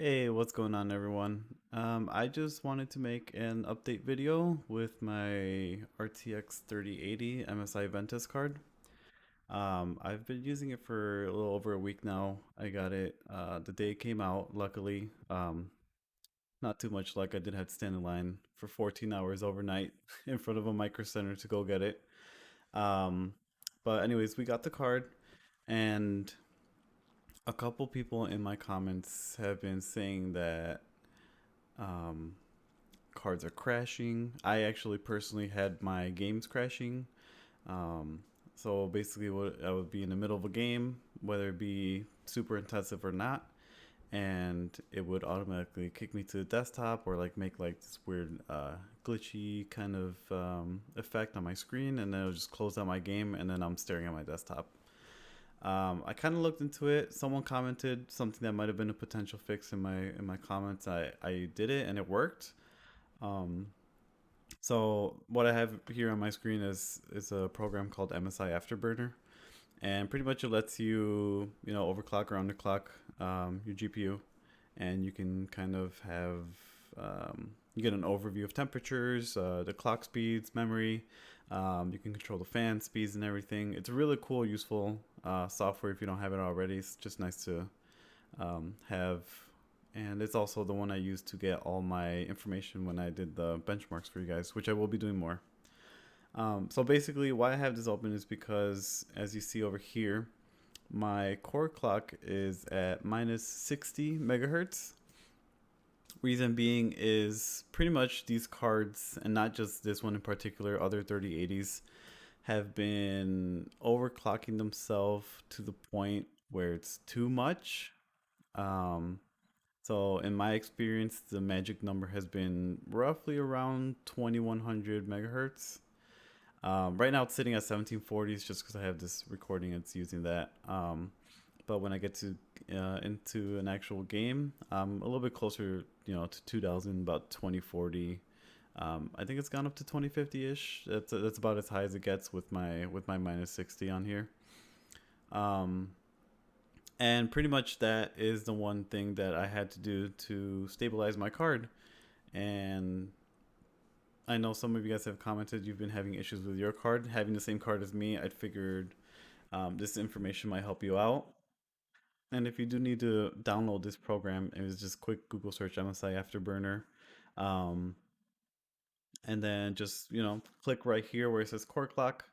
Hey, what's going on, everyone? I just wanted to make an update video with my RTX 3080 MSI Ventus card. I've been using it for a little over a week now. I got it the day it came out, luckily. Not too much luck. I did have to stand in line for 14 hours overnight in front of a micro center to go get it. Um, but anyways, we got the card, and a couple people in my comments have been saying that um, cards are crashing. I actually personally had my games crashing. Um, so basically, what I would be in the middle of a game, whether it be super intensive or not, and it would automatically kick me to the desktop or like make like this weird glitchy kind of effect on my screen, and then it'll just close out my game, and then I'm staring at my desktop. I kind of looked into it. Someone commented something that might have been a potential fix in my comments. I did it and it worked. Um, so what I have here on my screen is a program called MSI Afterburner, and pretty much it lets you overclock or underclock your GPU, and you can kind of have you get an overview of temperatures, the clock speeds, memory. You can control the fan speeds and everything. It's a really cool, useful software if you don't have it already. It's just nice to have, and it's also the one I used to get all my information when I did the benchmarks for you guys, which I will be doing more. So basically, why I have this open is because, as you see over here, my core clock is at minus 60 megahertz. Reason being is pretty much these cards, and not just this one in particular, other 3080s, have been overclocking themselves to the point where it's too much. Um, So in my experience, the magic number has been roughly around 2100 megahertz. Right now it's sitting at 1740s just because I have this recording. It's using that. But when I get to into an actual game, I'm a little bit closer, to 2000, about 2040. I think it's gone up to 2050 ish. That's about as high as it gets with my minus 60 on here. Um, and pretty much that is the one thing that I had to do to stabilize my card. And I know some of you guys have commented you've been having issues with your card. Having the same card as me, I figured this information might help you out. And if you do need to download this program, it was just quick Google search MSI Afterburner. Um, and then just, click right here where it says core clock.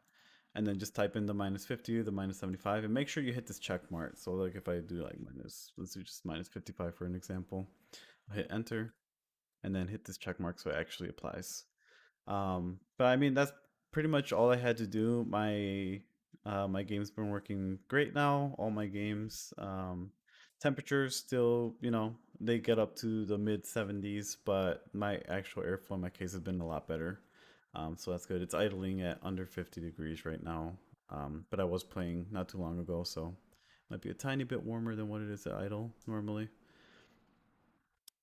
And then just type in the minus 50, the minus 75, and make sure you hit this check mark. So, like, if I do like let's do just minus 55 for an example, I'll hit enter and then hit this check mark so it actually applies. But I mean, that's pretty much all I had to do. My game's been working great now. All my games. Temperatures still, they get up to the mid 70s, but my actual airflow in my case has been a lot better. So that's good. It's idling at under 50 degrees right now. But I was playing not too long ago, so might be a tiny bit warmer than what it is at idle normally.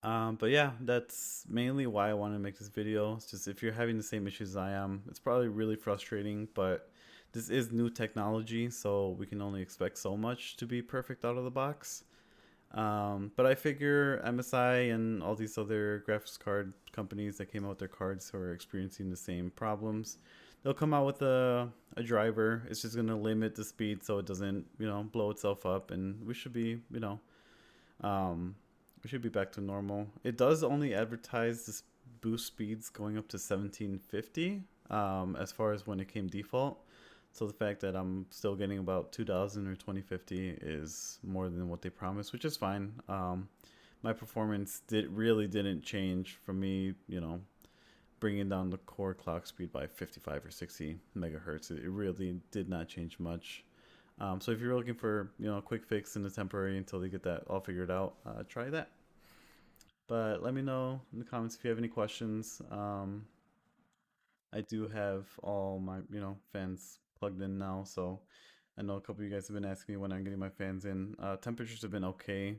But yeah, that's mainly why I want to make this video. It's just if you're having the same issues as I am, it's probably really frustrating, but this is new technology, so we can only expect so much to be perfect out of the box. But I figure MSI and all these other graphics card companies that came out with their cards who are experiencing the same problems, they'll come out with a driver. It's just going to limit the speed so it doesn't, blow itself up, and um, we should be back to normal. It does only advertise this boost speeds going up to 1750 as far as when it came default. So the fact that I'm still getting about 2000 or 2050 is more than what they promised, which is fine. My performance really didn't change from me, bringing down the core clock speed by 55 or 60 megahertz. It really did not change much. So if you're looking for a quick fix in the temporary until they get that all figured out, try that. But let me know in the comments if you have any questions. I do have all my fans plugged in now, so I know a couple of you guys have been asking me when I'm getting my fans in. Temperatures have been okay.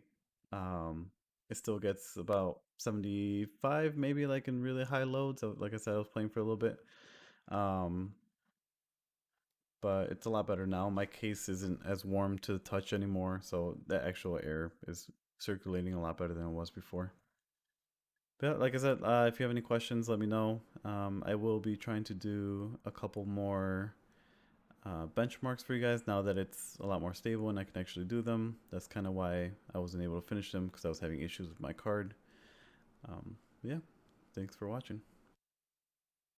Um, it still gets about 75, maybe like in really high loads. So, like I said, I was playing for a little bit. Um, but it's a lot better now. My case isn't as warm to the touch anymore, so the actual air is circulating a lot better than it was before. But yeah, like I said, if you have any questions, let me know. I will be trying to do a couple more benchmarks for you guys now that it's a lot more stable and I can actually do them. That's kind of why I wasn't able to finish them, because I was having issues with my card. Yeah, thanks for watching.